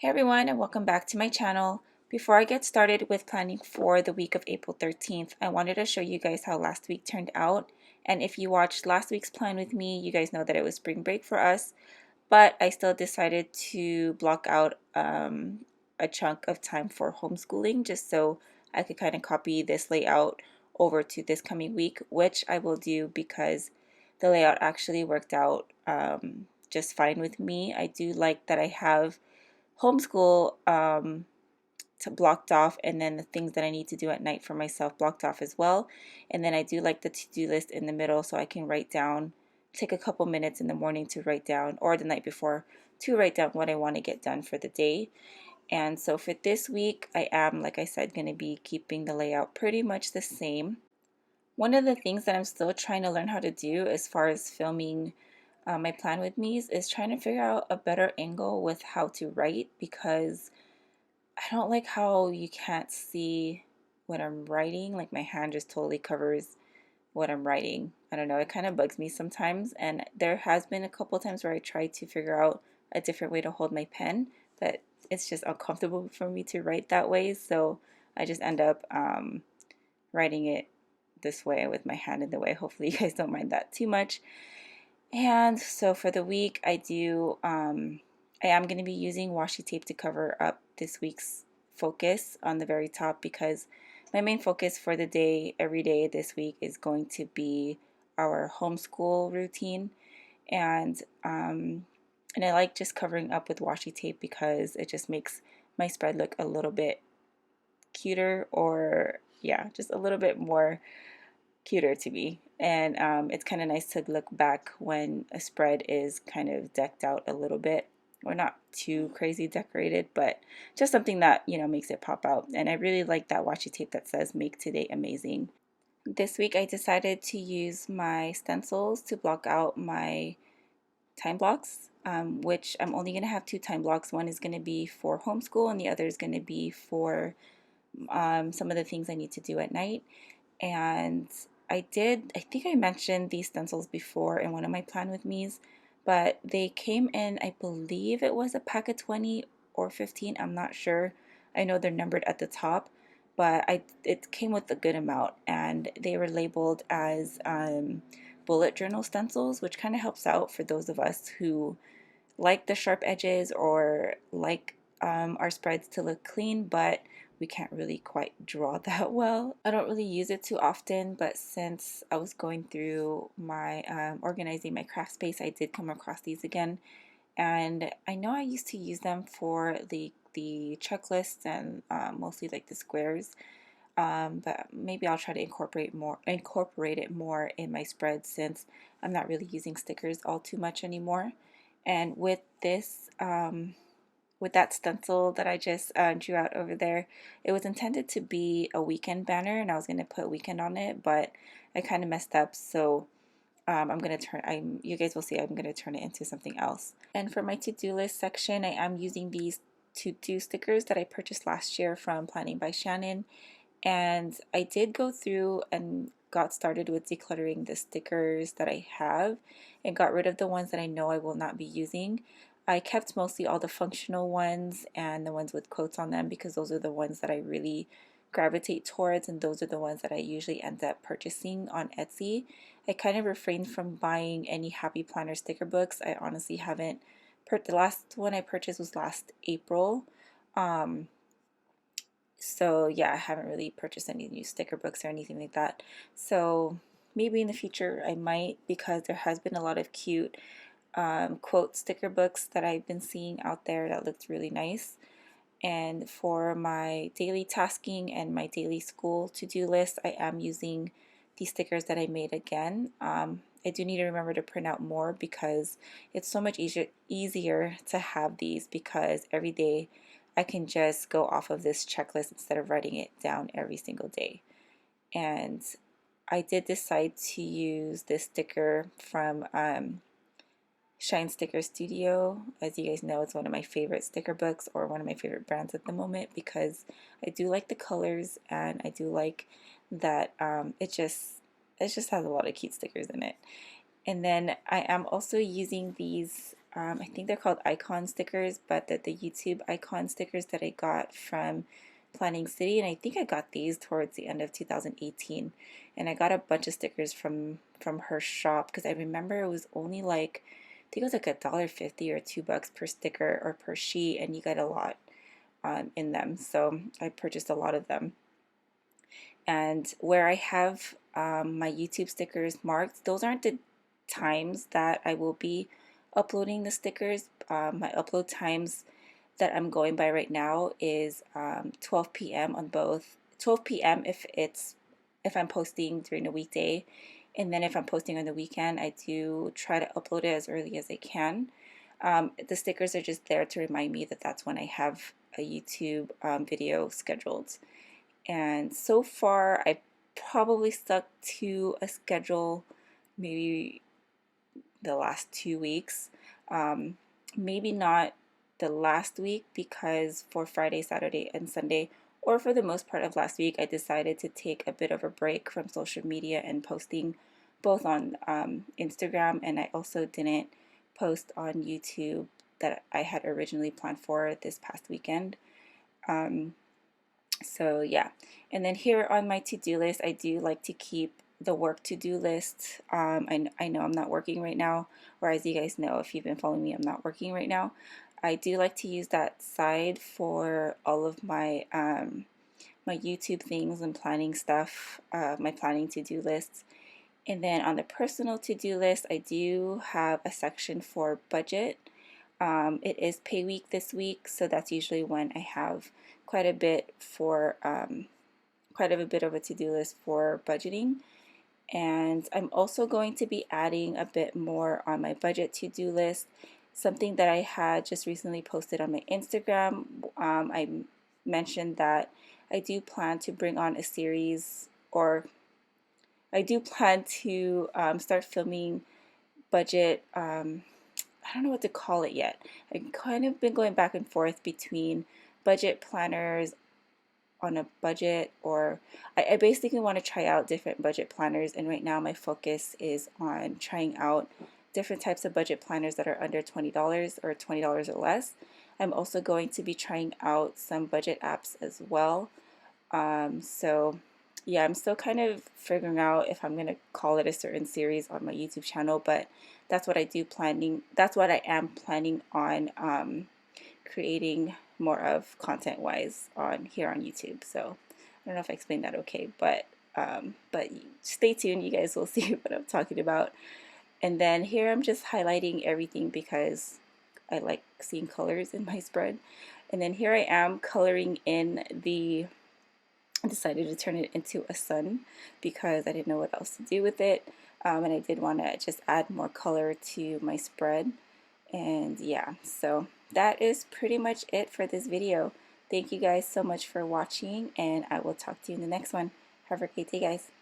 Hey everyone, and welcome back to my channel. Before I get started with planning for the week of April 13th, I wanted to show you guys how last week turned out. And if you watched last week's plan with me, you guys know that it was spring break for us, but I still decided to block out a chunk of time for homeschooling just so I could kind of copy this layout over to this coming week, which I will do because the layout actually worked out just fine with me. I do like that I have homeschool to blocked off, and then the things that I need to do at night for myself blocked off as well. And then I do like the to-do list in the middle so I can write down, take a couple minutes in the morning to write down, or the night before to write down what I want to get done for the day. And so for this week, I am, like I said, going to be keeping the layout pretty much the same. One of the things that I'm still trying to learn how to do as far as filming my plan with me is trying to figure out a better angle with how to write, because I don't like how you can't see what I'm writing. Like my hand just totally covers what I'm writing. I don't know, it kind of bugs me sometimes, and there has been a couple times where I tried to figure out a different way to hold my pen, but it's just uncomfortable for me to write that way, so I just end up writing it this way with my hand in the way. Hopefully you guys don't mind that too much. And so for the week, I am going to be using washi tape to cover up this week's focus on the very top, because my main focus for the day, every day this week, is going to be our homeschool routine. And and I like just covering up with washi tape because it just makes my spread look a little bit cuter, or yeah, just a little bit more cuter to me. And it's kind of nice to look back when a spread is kind of decked out a little bit, or not too crazy decorated, but just something that, you know, makes it pop out. And I really like that washi tape that says "Make Today Amazing." This week I decided to use my stencils to block out my time blocks, which I'm only going to have two time blocks. One is going to be for homeschool, and the other is going to be for some of the things I need to do at night. And I think I mentioned these stencils before in one of my plan with me's, but they came in, I believe it was a pack of 20 or 15, I'm not sure. I know they're numbered at the top, but it came with a good amount, and they were labeled as bullet journal stencils, which kind of helps out for those of us who like the sharp edges, or like our spreads to look clean, but we can't really quite draw that well. I don't really use it too often, but since I was going through my organizing my craft space, I did come across these again, and I know I used to use them for the checklists and mostly like the squares. But maybe I'll try to incorporate it more in my spread, since I'm not really using stickers all too much anymore. And with this, with that stencil that I just drew out over there, it was intended to be a weekend banner, and I was going to put weekend on it, but I kind of messed up, so you guys will see, I'm going to turn it into something else. And for my to-do list section, I am using these to-do stickers that I purchased last year from Planning by Shannon, and I did go through and got started with decluttering the stickers that I have and got rid of the ones that I know I will not be using. I kept mostly all the functional ones and the ones with quotes on them, because those are the ones that I really gravitate towards, and those are the ones that I usually end up purchasing on Etsy. I kind of refrained from buying any Happy Planner sticker books. I honestly haven't. The last one I purchased was last April. So yeah, I haven't really purchased any new sticker books or anything like that. So maybe in the future I might, because there has been a lot of cute quote sticker books that I've been seeing out there that looked really nice. And for my daily tasking and my daily school to-do list, I am using these stickers that I made again. I do need to remember to print out more, because it's so much easier to have these, because every day I can just go off of this checklist instead of writing it down every single day. And I did decide to use this sticker from Shine Sticker Studio. As you guys know, it's one of my favorite sticker books, or one of my favorite brands at the moment, because I do like the colors, and I do like that it just has a lot of cute stickers in it. And then I am also using these I think they're called icon stickers, but the YouTube icon stickers that I got from Planning City, and I think I got these towards the end of 2018, and I got a bunch of stickers from her shop because I remember it was only like, I think it was like $1.50 or $2 per sticker or per sheet, and you get a lot in them, so I purchased a lot of them. And where I have my YouTube stickers marked, those aren't the times that I will be uploading the stickers. My upload times that I'm going by right now is 12 p.m. on both. 12 p.m. if I'm posting during the weekday, and then if I'm posting on the weekend, I do try to upload it as early as I can. The stickers are just there to remind me that that's when I have a YouTube video scheduled. And so far, I probably stuck to a schedule maybe the last 2 weeks. Maybe not the last week because for Friday, Saturday, and Sunday, or for the most part of last week, I decided to take a bit of a break from social media and posting both on Instagram, and I also didn't post on YouTube that I had originally planned for this past weekend. So yeah, and then here on my to-do list, I do like to keep the work to-do list. I know I'm not working right now, or as you guys know, if you've been following me, I'm not working right now. I do like to use that side for all of my my YouTube things and planning stuff, my planning to-do lists. And then on the personal to-do list, I do have a section for budget. It is pay week this week, so that's usually when I have quite a bit for quite a bit of a to-do list for budgeting. And I'm also going to be adding a bit more on my budget to-do list. Something that I had just recently posted on my Instagram. I mentioned that I do plan to bring on a series, or I do plan to start filming budget. I don't know what to call it yet. I've kind of been going back and forth between budget planners on a budget, or I basically want to try out different budget planners, and right now my focus is on trying out different types of budget planners that are under $20 or $20 or less. I'm also going to be trying out some budget apps as well. So yeah, I'm still kind of figuring out if I'm gonna call it a certain series on my YouTube channel, but that's what I am planning on creating more of content wise on here on YouTube. So I don't know if I explained that okay, but stay tuned, you guys will see what I'm talking about. And then here I'm just highlighting everything because I like seeing colors in my spread. And then here I am coloring in I decided to turn it into a sun because I didn't know what else to do with it. And I did want to just add more color to my spread. And yeah, so that is pretty much it for this video. Thank you guys so much for watching, and I will talk to you in the next one. Have a great day, guys.